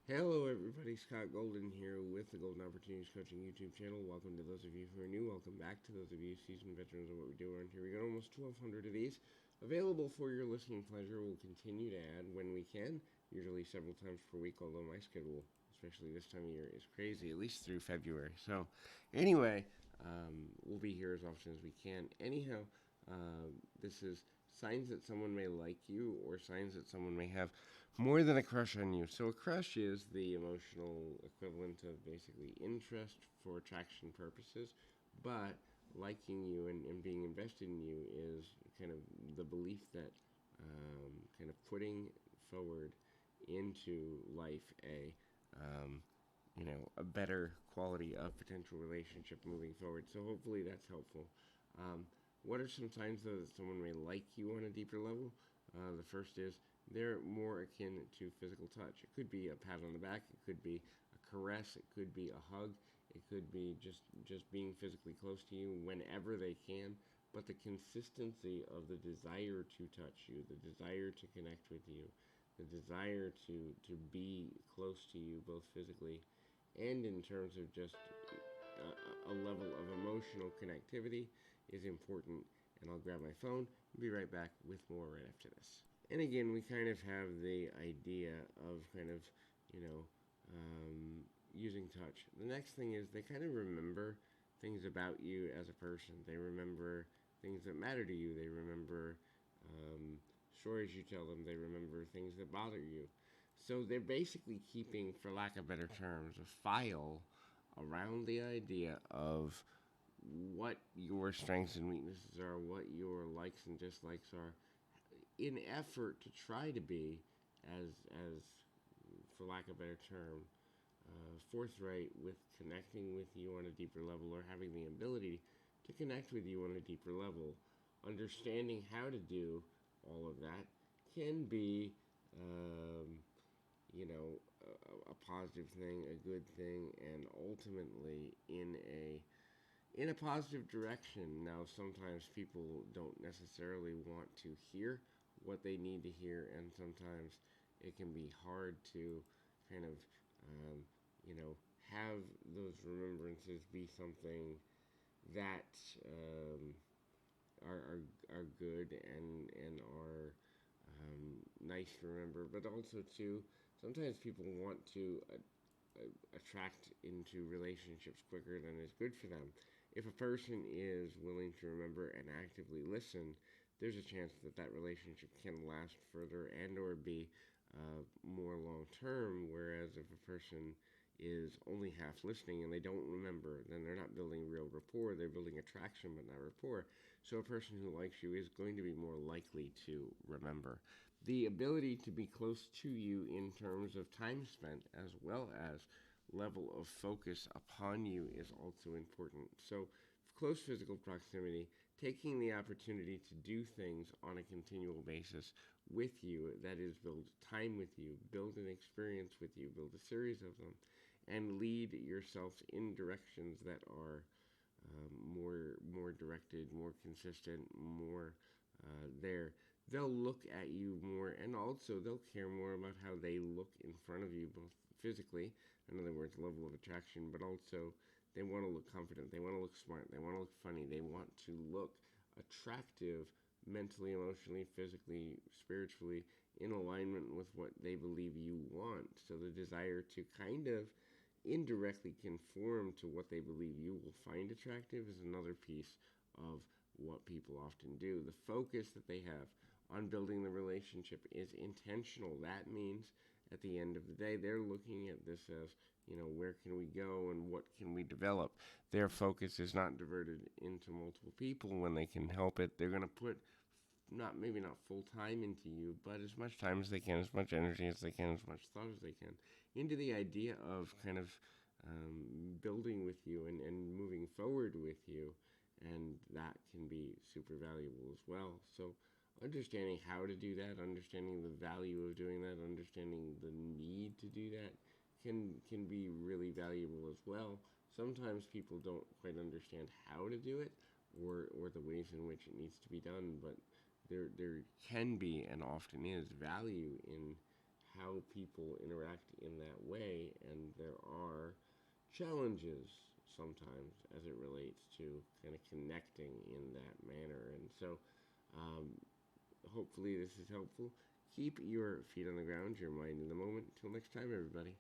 Hello, everybody. Scott Golden here with the Golden Opportunities Coaching YouTube channel. Welcome to those of you who are new. Welcome back to those of you seasoned veterans of what we do around here. We got almost 1,200 of these available for your listening pleasure. We'll continue to add when we can, usually several times per week, although my schedule, especially this time of year, is crazy, at least through February. So, anyway, we'll be here as often as we can. Anyhow, this is signs that someone may like you or signs that someone may have more than a crush on you. So a crush is the emotional equivalent of basically interest for attraction purposes, but liking you and being invested in you is kind of the belief that kind of putting forward into life um, a better quality of potential relationship moving forward. So hopefully that's helpful. Um, what are some signs, though, that someone may like you on a deeper level? The first is they're more akin to physical touch. It could be a pat on the back, it could be a caress, it could be a hug, it could be just being physically close to you whenever they can. But the consistency of the desire to touch you, the desire to connect with you, the desire to be close to you, both physically and in terms of just a level of emotional connectivity, is important. And I'll grab my phone and be right back with more right after this. And again, we kind of have the idea of kind of, you know, using touch. The next thing is they kind of remember things about you as a person. They remember things that matter to you. They remember stories you tell them. They remember things that bother you. So they're basically keeping, for lack of better terms, a file around the idea of what your strengths and weaknesses are, what your likes and dislikes are, in effort to try to be as for lack of a better term, forthright with connecting with you on a deeper level, or having the ability to connect with you on a deeper level. Understanding how to do all of that can be, a positive thing, a good thing, and ultimately in a positive direction. Now, sometimes people don't necessarily want to hear what they need to hear, and sometimes it can be hard to kind of, um, have those remembrances be something that are good and are nice to remember, but also too, sometimes people want to attract into relationships quicker than is good for them. If a person is willing to remember and actively listen, there's a chance that that relationship can last further and or be more long term. Whereas if a person is only half listening and they don't remember, then they're not building real rapport. They're building attraction, but not rapport. So a person who likes you is going to be more likely to remember. The ability to be close to you in terms of time spent as well as level of focus upon you is also important. So, close physical proximity, taking the opportunity to do things on a continual basis with you, that is, build time with you, build an experience with you, build a series of them, and lead yourself in directions that are more directed, more consistent, more there. They'll look at you more, and also they'll care more about how they look in front of you, both physically, in other words, level of attraction, but also they want to look confident, they want to look smart, they want to look funny, they want to look attractive mentally, emotionally, physically, spiritually, in alignment with what they believe you want. So the desire to kind of indirectly conform to what they believe you will find attractive is another piece of what people often do. The focus that they have on building the relationship is intentional. That means at the end of the day, they're looking at this as, where can we go and what can we develop? Their focus is not diverted into multiple people when they can help it. They're going to put maybe not full time into you, but as much time as they can, as much energy as they can, as much thought as they can, into the idea of kind of building with you and moving forward with you, and that can be super valuable as well. So, understanding how to do that, understanding the value of doing that, understanding the need to do that, can be really valuable as well. Sometimes people don't quite understand how to do it, or the ways in which it needs to be done, but there can be and often is value in how people interact in that way. there are challenges sometimes as it relates to kind of connecting in that manner. And so, um, hopefully, this is helpful. Keep your feet on the ground, your mind in the moment. Until next time, everybody.